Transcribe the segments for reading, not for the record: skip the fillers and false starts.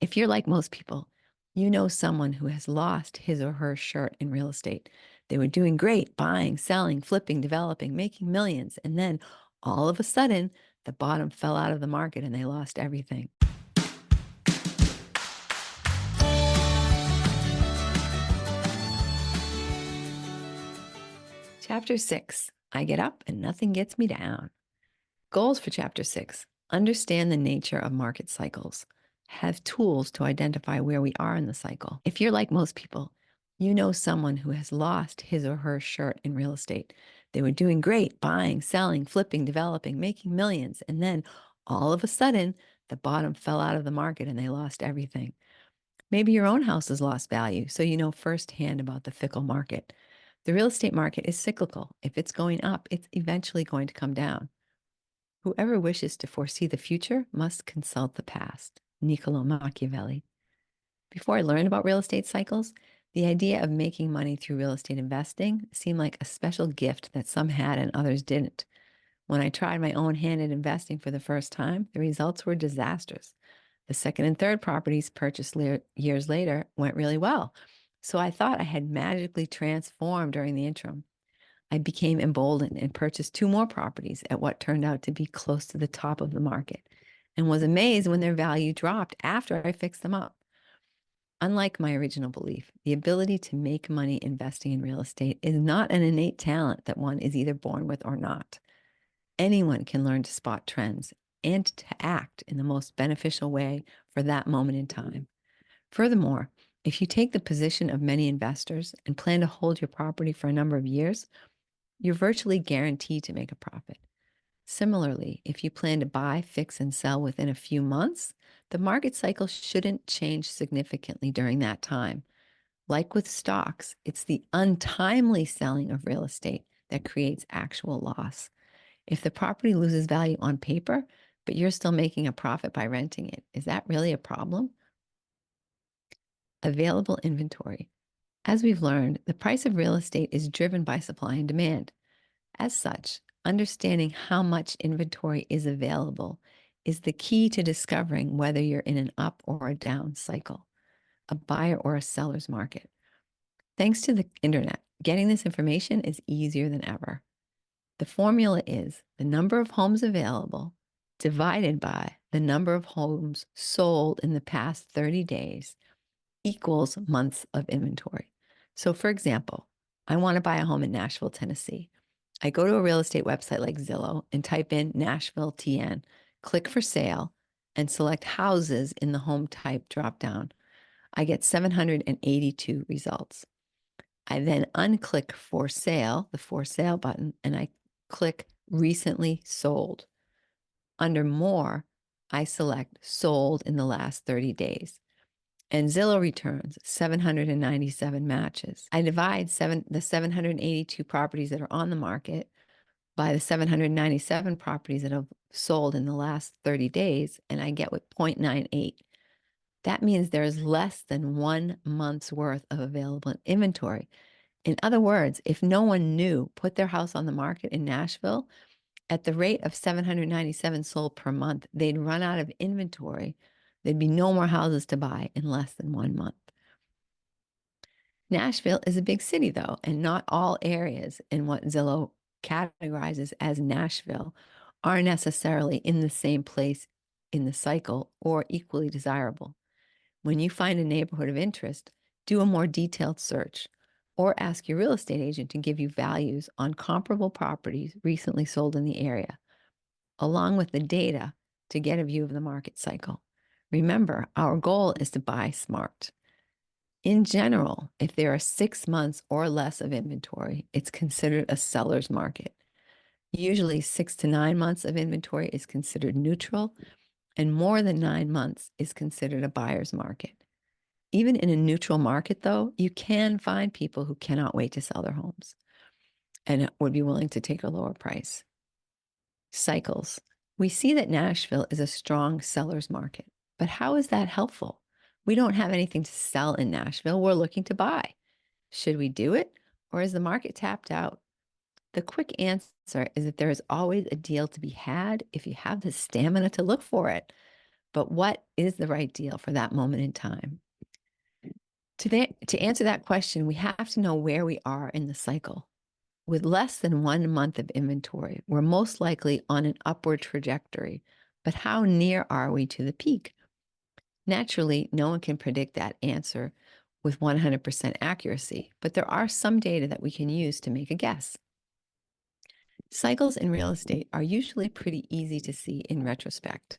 If you're like most people, you know someone who has lost his or her shirt in real estate. They were doing great, buying, selling, flipping, developing, making millions. And then all of a sudden, the bottom fell out of the market and they lost everything. Chapter 6, I get up and nothing gets me down. Goals for Chapter 6, understand the nature of market cycles. Have tools to identify where we are in the cycle. If you're like most people, you know someone who has lost his or her shirt in real estate. They were doing great, buying, selling, flipping, developing, making millions. And then all of a sudden, the bottom fell out of the market and they lost everything. Maybe your own house has lost value, so you know firsthand about the fickle market. The real estate market is cyclical. If it's going up, it's eventually going to come down. Whoever wishes to foresee the future must consult the past. Niccolo Machiavelli. Before I learned about real estate cycles, the idea of making money through real estate investing seemed like a special gift that some had and others didn't. When I tried my own hand at investing for the first time, the results were disastrous. The second and third properties purchased years later went really well. So I thought I had magically transformed during the interim. I became emboldened and purchased 2 more properties at what turned out to be close to the top of the market and was amazed when their value dropped after I fixed them up. Unlike my original belief, the ability to make money investing in real estate is not an innate talent that one is either born with or not. Anyone can learn to spot trends and to act in the most beneficial way for that moment in time. Furthermore, if you take the position of many investors and plan to hold your property for a number of years, you're virtually guaranteed to make a profit. Similarly, if you plan to buy, fix, and sell within a few months, the market cycle shouldn't change significantly during that time. Like with stocks, it's the untimely selling of real estate that creates actual loss. If the property loses value on paper, but you're still making a profit by renting it, is that really a problem? Available inventory. As we've learned, the price of real estate is driven by supply and demand. As such, understanding how much inventory is available is the key to discovering whether you're in an up or a down cycle, a buyer or a seller's market. Thanks to the internet, getting this information is easier than ever. The formula is the number of homes available divided by the number of homes sold in the past 30 days equals months of inventory. So for example, I want to buy a home in Nashville, Tennessee. I go to a real estate website like Zillow and type in Nashville, TN, click for sale, and select houses in the home type dropdown. I get 782 results. I then unclick for sale, the for sale button, and I click recently sold. Under more, I select sold in the last 30 days. And Zillow returns 797 matches. I divide the 782 properties that are on the market by the 797 properties that have sold in the last 30 days, and I get with 0.98. That means there is less than 1 month's worth of available inventory. In other words, if no one new put their house on the market in Nashville, at the rate of 797 sold per month, they'd run out of inventory. There'd be no more houses to buy in less than 1 month. Nashville is a big city, though, and not all areas in what Zillow categorizes as Nashville are necessarily in the same place in the cycle or equally desirable. When you find a neighborhood of interest, do a more detailed search or ask your real estate agent to give you values on comparable properties recently sold in the area, along with the data to get a view of the market cycle. Remember, our goal is to buy smart. In general, if there are 6 months or less of inventory, it's considered a seller's market. Usually 6 to 9 months of inventory is considered neutral, and more than 9 months is considered a buyer's market. Even in a neutral market, though, you can find people who cannot wait to sell their homes and would be willing to take a lower price. Cycles. We see that Nashville is a strong seller's market, but how is that helpful? We don't have anything to sell in Nashville. We're looking to buy. Should we do it, or is the market tapped out? The quick answer is that there is always a deal to be had if you have the stamina to look for it. but what is the right deal for that moment in time? To answer that question, we have to know where we are in the cycle. With less than 1 month of inventory, we're most likely on an upward trajectory, but how near are we to the peak? Naturally, no one can predict that answer with 100% accuracy, but there are some data that we can use to make a guess. Cycles in real estate are usually pretty easy to see in retrospect.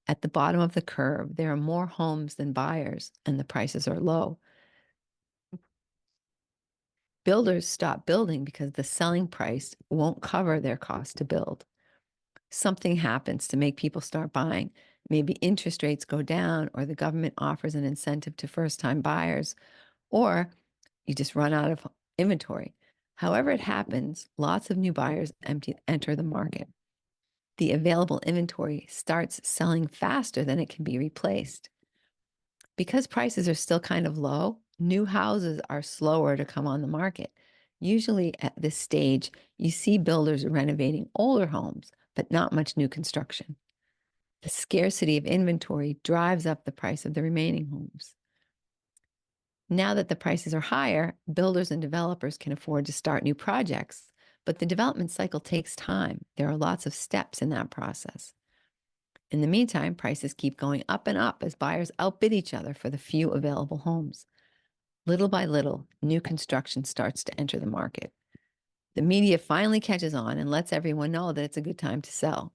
At the bottom of the curve, there are more homes than buyers, and the prices are low. Builders stop building because the selling price won't cover their cost to build. Something happens to make people start buying. Maybe interest rates go down, or the government offers an incentive to first-time buyers, or you just run out of inventory. However it happens, lots of new buyers enter the market. The available inventory starts selling faster than it can be replaced. Because prices are still kind of low, new houses are slower to come on the market. Usually at this stage, you see builders renovating older homes, but not much new construction. The scarcity of inventory drives up the price of the remaining homes. Now that the prices are higher, builders and developers can afford to start new projects, but the development cycle takes time. There are lots of steps in that process. In the meantime, prices keep going up and up as buyers outbid each other for the few available homes. Little by little, new construction starts to enter the market. The media finally catches on and lets everyone know that it's a good time to sell.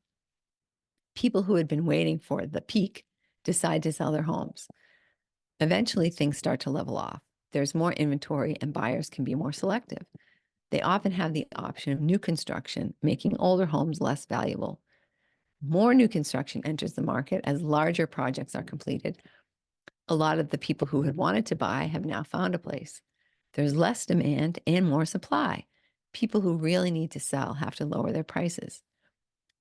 People who had been waiting for the peak decide to sell their homes. Eventually, things start to level off. There's more inventory and buyers can be more selective. They often have the option of new construction, making older homes less valuable. More new construction enters the market as larger projects are completed. A lot of the people who had wanted to buy have now found a place. There's less demand and more supply. People who really need to sell have to lower their prices.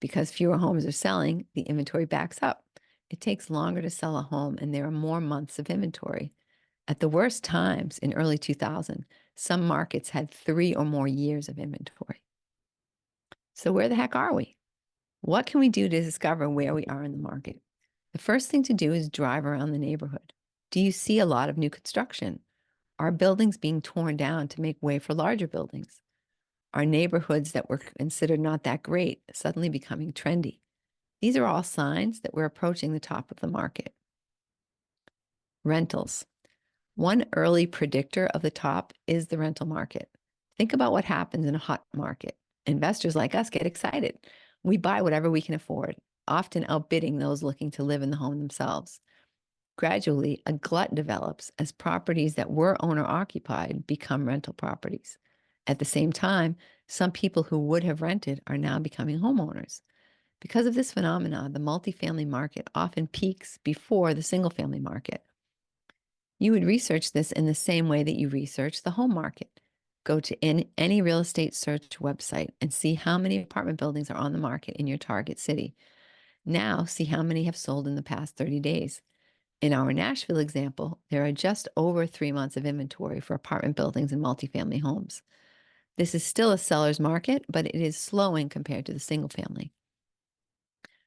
Because fewer homes are selling, the inventory backs up. It takes longer to sell a home, and there are more months of inventory. At the worst times in early 2000, some markets had 3 or more years of inventory. So where the heck are we? What can we do to discover where we are in the market? The first thing to do is drive around the neighborhood. Do you see a lot of new construction? Are buildings being torn down to make way for larger buildings? Are neighborhoods that were considered not that great suddenly becoming trendy? These are all signs that we're approaching the top of the market. Rentals. One early predictor of the top is the rental market. Think about what happens in a hot market. Investors like us get excited. We buy whatever we can afford, often outbidding those looking to live in the home themselves. Gradually, a glut develops as properties that were owner-occupied become rental properties. At the same time, some people who would have rented are now becoming homeowners. Because of this phenomenon, the multifamily market often peaks before the single-family market. You would research this in the same way that you research the home market. Go to any real estate search website and see how many apartment buildings are on the market in your target city. Now, see how many have sold in the past 30 days. In our Nashville example, there are just over 3 months of inventory for apartment buildings and multifamily homes. This is still a seller's market, but it is slowing compared to the single family.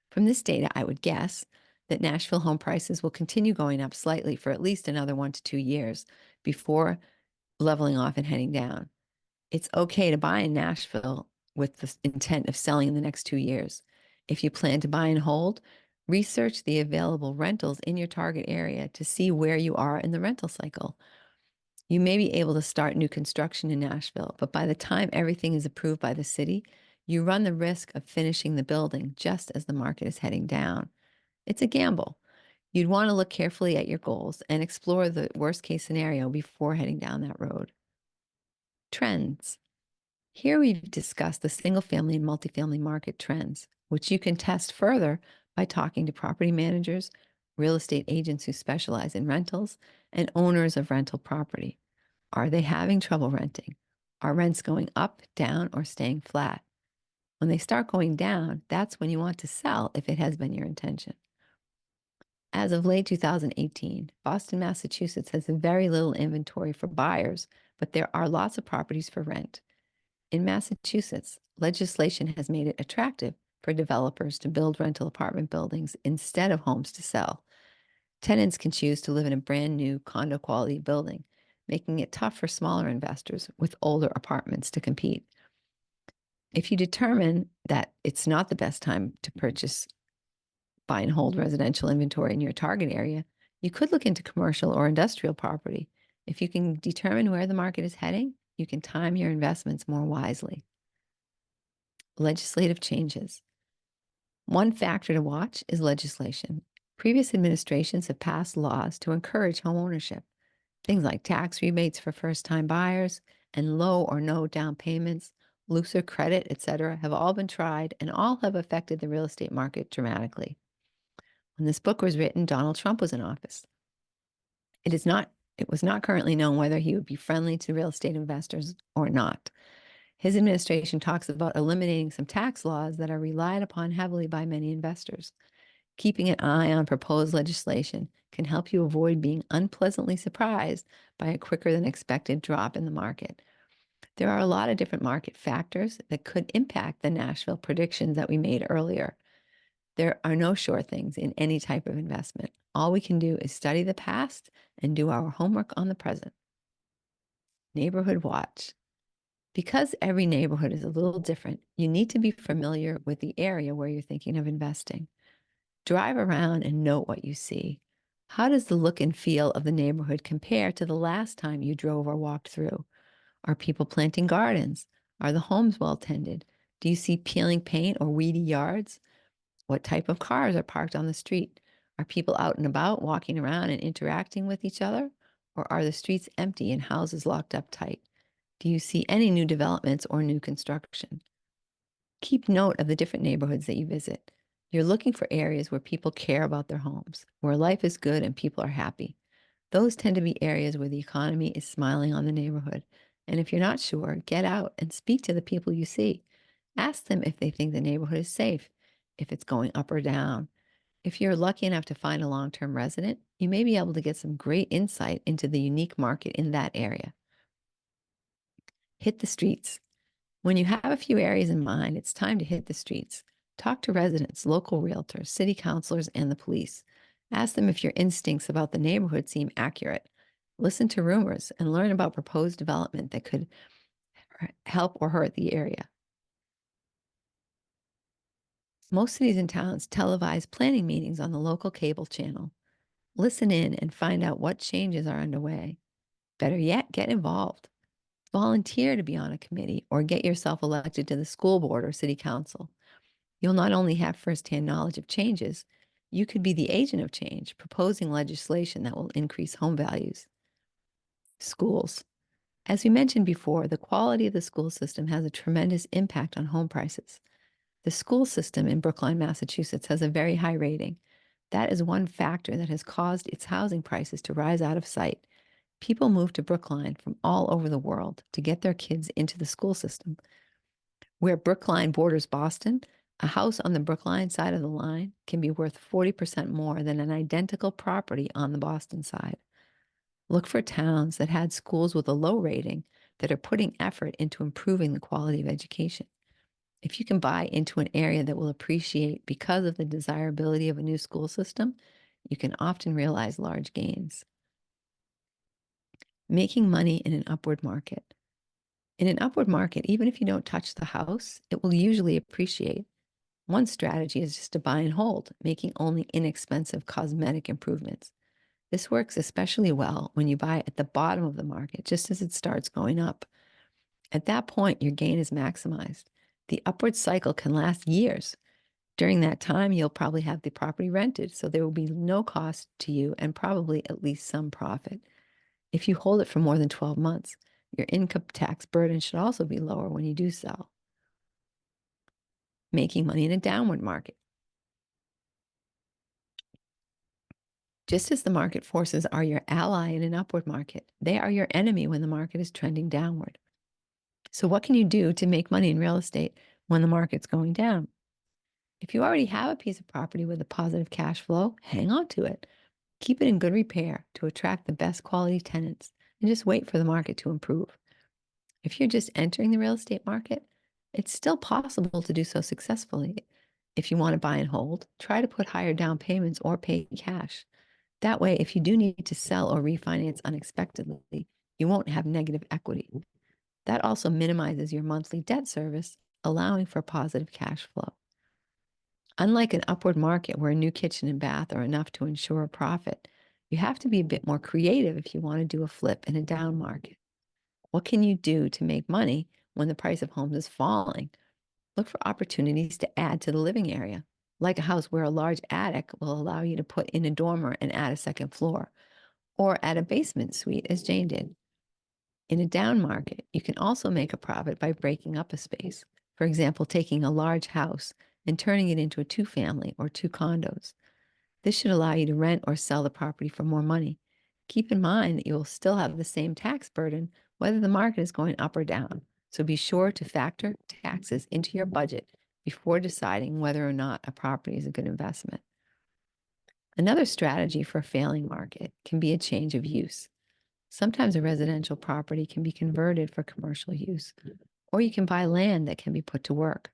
From this data, I would guess that Nashville home prices will continue going up slightly for at least another 1 to 2 years before leveling off and heading down. It's okay to buy in Nashville with the intent of selling in the next 2 years. If you plan to buy and hold, research the available rentals in your target area to see where you are in the rental cycle. You may be able to start new construction in Nashville, but by the time everything is approved by the city, you run the risk of finishing the building just as the market is heading down. It's a gamble. You'd want to look carefully at your goals and explore the worst case scenario before heading down that road. Trends. Here we've discussed the single-family and multifamily market trends, which you can test further by talking to property managers, real estate agents who specialize in rentals, and owners of rental property. Are they having trouble renting? Are rents going up, down, or staying flat? When they start going down, that's when you want to sell if it has been your intention. As of late 2018, Boston, Massachusetts has very little inventory for buyers, but there are lots of properties for rent. In Massachusetts, legislation has made it attractive for developers to build rental apartment buildings instead of homes to sell. Tenants can choose to live in a brand new condo quality building, making it tough for smaller investors with older apartments to compete. If you determine that it's not the best time to purchase, buy and hold residential inventory in your target area, you could look into commercial or industrial property. If you can determine where the market is heading, you can time your investments more wisely. Legislative changes. One factor to watch is legislation. Previous administrations have passed laws to encourage homeownership. Things like tax rebates for first-time buyers and low or no down payments, looser credit, etc., have all been tried and all have affected the real estate market dramatically. When this book was written, Donald Trump was in office. It was not currently known whether he would be friendly to real estate investors or not. His administration talks about eliminating some tax laws that are relied upon heavily by many investors. Keeping an eye on proposed legislation can help you avoid being unpleasantly surprised by a quicker than expected drop in the market. There are a lot of different market factors that could impact the Nashville predictions that we made earlier. There are no sure things in any type of investment. All we can do is study the past and do our homework on the present. Neighborhood watch. Because every neighborhood is a little different, you need to be familiar with the area where you're thinking of investing. Drive around and note what you see. How does the look and feel of the neighborhood compare to the last time you drove or walked through? Are people planting gardens? Are the homes well tended? Do you see peeling paint or weedy yards? What type of cars are parked on the street? Are people out and about walking around and interacting with each other? Or are the streets empty and houses locked up tight? Do you see any new developments or new construction? Keep note of the different neighborhoods that you visit. You're looking for areas where people care about their homes, where life is good and people are happy. Those tend to be areas where the economy is smiling on the neighborhood. And if you're not sure, get out and speak to the people you see. Ask them if they think the neighborhood is safe, if it's going up or down. If you're lucky enough to find a long-term resident, you may be able to get some great insight into the unique market in that area. Hit the streets. When you have a few areas in mind, it's time to hit the streets. Talk to residents, local realtors, city councilors, and the police. Ask them if your instincts about the neighborhood seem accurate. Listen to rumors and learn about proposed development that could help or hurt the area. Most cities and towns televise planning meetings on the local cable channel. Listen in and find out what changes are underway. Better yet, get involved. Volunteer to be on a committee or get yourself elected to the school board or city council. You'll not only have firsthand knowledge of changes, you could be the agent of change, proposing legislation that will increase home values. Schools. As we mentioned before, the quality of the school system has a tremendous impact on home prices. The school system in Brookline, Massachusetts has a very high rating. That is one factor that has caused its housing prices to rise out of sight. People move to Brookline from all over the world to get their kids into the school system. Where Brookline borders Boston, a house on the Brookline side of the line can be worth 40% more than an identical property on the Boston side. Look for towns that had schools with a low rating that are putting effort into improving the quality of education. If you can buy into an area that will appreciate because of the desirability of a new school system, you can often realize large gains. Making money in an upward market. In an upward market, even if you don't touch the house, it will usually appreciate. One strategy is just to buy and hold, making only inexpensive cosmetic improvements. This works especially well when you buy at the bottom of the market, just as it starts going up. At that point, your gain is maximized. The upward cycle can last years. During that time, you'll probably have the property rented, so there will be no cost to you and probably at least some profit. If you hold it for more than 12 months, your income tax burden should also be lower when you do sell. Making money in a downward market. Just as the market forces are your ally in an upward market, they are your enemy when the market is trending downward. So what can you do to make money in real estate when the market's going down? If you already have a piece of property with a positive cash flow, hang on to it. Keep it in good repair to attract the best quality tenants and just wait for the market to improve. If you're just entering the real estate market, it's still possible to do so successfully. If you want to buy and hold, try to put higher down payments or pay cash. That way, if you do need to sell or refinance unexpectedly, you won't have negative equity. That also minimizes your monthly debt service, allowing for positive cash flow. Unlike an upward market where a new kitchen and bath are enough to ensure a profit, you have to be a bit more creative if you want to do a flip in a down market. What can you do to make money when the price of homes is falling? Look for opportunities to add to the living area, like a house where a large attic will allow you to put in a dormer and add a second floor, or add a basement suite as Jane did. In a down market, you can also make a profit by breaking up a space. For example, taking a large house and turning it into a two-family or two condos. This should allow you to rent or sell the property for more money. Keep in mind that you will still have the same tax burden whether the market is going up or down. So be sure to factor taxes into your budget before deciding whether or not a property is a good investment. Another strategy for a failing market can be a change of use. Sometimes a residential property can be converted for commercial use, or you can buy land that can be put to work.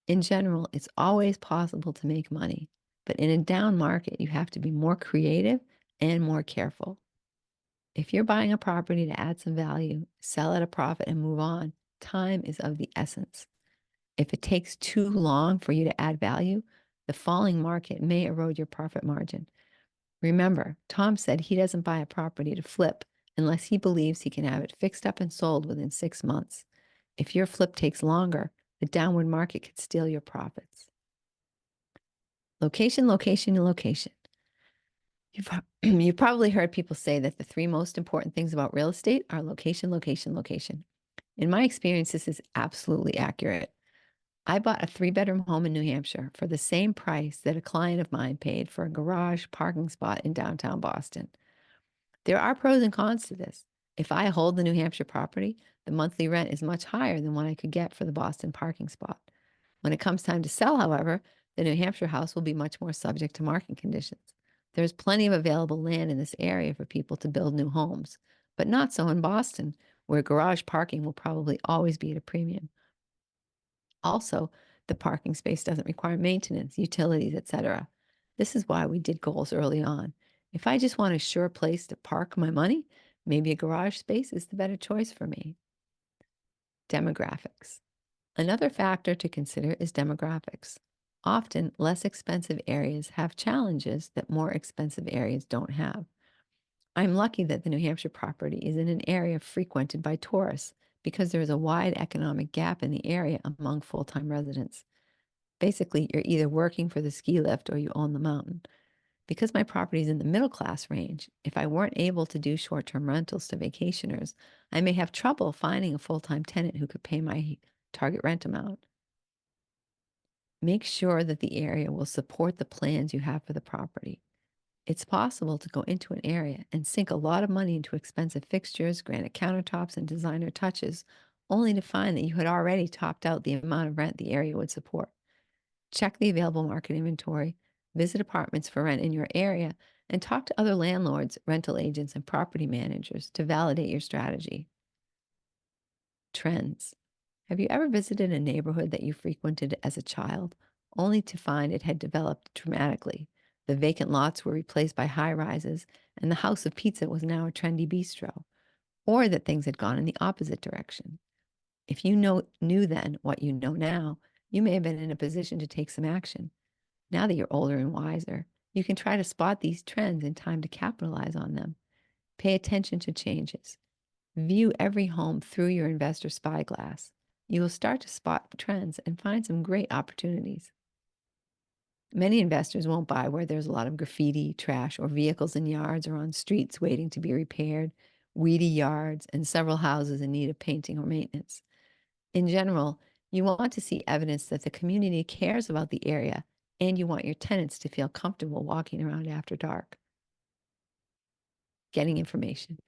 In general, it's always possible to make money, but in a down market, you have to be more creative and more careful. If you're buying a property to add some value, sell at a profit and move on, time is of the essence. If it takes too long for you to add value, the falling market may erode your profit margin. Remember, Tom said he doesn't buy a property to flip unless he believes he can have it fixed up and sold within 6 months. If your flip takes longer, the downward market could steal your profits. Location, location, and location. You've probably heard people say that the three most important things about real estate are location, location, location. In my experience, this is absolutely accurate. I bought a 3-bedroom home in New Hampshire for the same price that a client of mine paid for a garage parking spot in downtown Boston. There are pros and cons to this. If I hold the New Hampshire property, the monthly rent is much higher than what I could get for the Boston parking spot. When it comes time to sell, however, the New Hampshire house will be much more subject to market conditions. There's plenty of available land in this area for people to build new homes, but not so in Boston, where garage parking will probably always be at a premium. Also, the parking space doesn't require maintenance, utilities, etc. This is why we did goals early on. If I just want a sure place to park my money, maybe a garage space is the better choice for me. Demographics. Another factor to consider is demographics. Often, less expensive areas have challenges that more expensive areas don't have. I'm lucky that the New Hampshire property is in an area frequented by tourists because there is a wide economic gap in the area among full-time residents. Basically, you're either working for the ski lift or you own the mountain. Because my property is in the middle class range, if I weren't able to do short-term rentals to vacationers, I may have trouble finding a full-time tenant who could pay my target rent amount. Make sure that the area will support the plans you have for the property. It's possible to go into an area and sink a lot of money into expensive fixtures, granite countertops, and designer touches, only to find that you had already topped out the amount of rent the area would support. Check the available market inventory, visit apartments for rent in your area, and talk to other landlords, rental agents, and property managers to validate your strategy. Trends. Have you ever visited a neighborhood that you frequented as a child, only to find it had developed dramatically? The vacant lots were replaced by high rises, and the house of pizza was now a trendy bistro, or that things had gone in the opposite direction. If you knew then what you know now, you may have been in a position to take some action. Now that you're older and wiser, you can try to spot these trends in time to capitalize on them. Pay attention to changes. View every home through your investor spyglass. You will start to spot trends and find some great opportunities. Many investors won't buy where there's a lot of graffiti, trash, or vehicles in yards or on streets waiting to be repaired, weedy yards, and several houses in need of painting or maintenance. In general, you want to see evidence that the community cares about the area, and you want your tenants to feel comfortable walking around after dark. Getting information.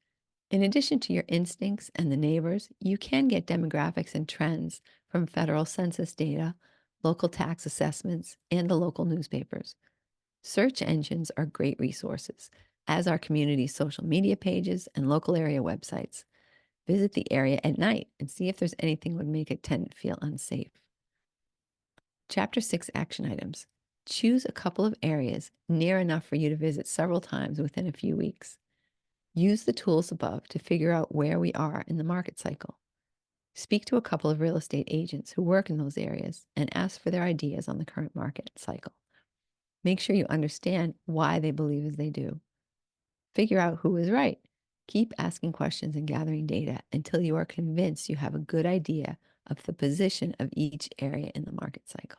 In addition to your instincts and the neighbors, you can get demographics and trends from federal census data, local tax assessments, and the local newspapers. Search engines are great resources, as are community social media pages and local area websites. Visit the area at night and see if there's anything that would make a tenant feel unsafe. Chapter 6 action items. Choose a couple of areas near enough for you to visit several times within a few weeks. Use the tools above to figure out where we are in the market cycle. Speak to a couple of real estate agents who work in those areas and ask for their ideas on the current market cycle. Make sure you understand why they believe as they do. Figure out who is right. Keep asking questions and gathering data until you are convinced you have a good idea of the position of each area in the market cycle.